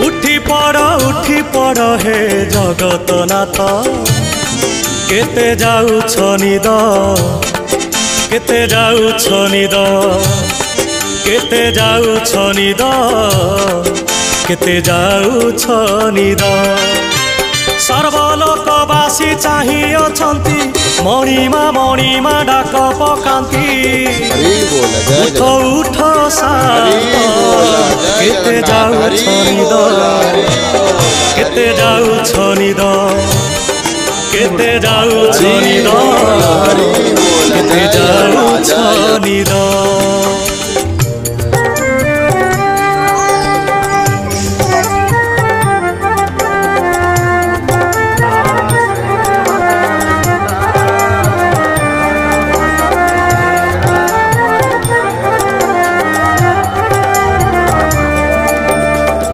उठी पड़ हे जगतनाथ केते जाउछ निद केते जाउछ निद केते जाउछ निद केते जाउछ निद सर्वलोकवासी चाहि अछंती मणिमा डाक पकांती उठ उठ सात केते जाउछ निद केते जाउछ निद केते जाउछ निद केते जाउछ निद।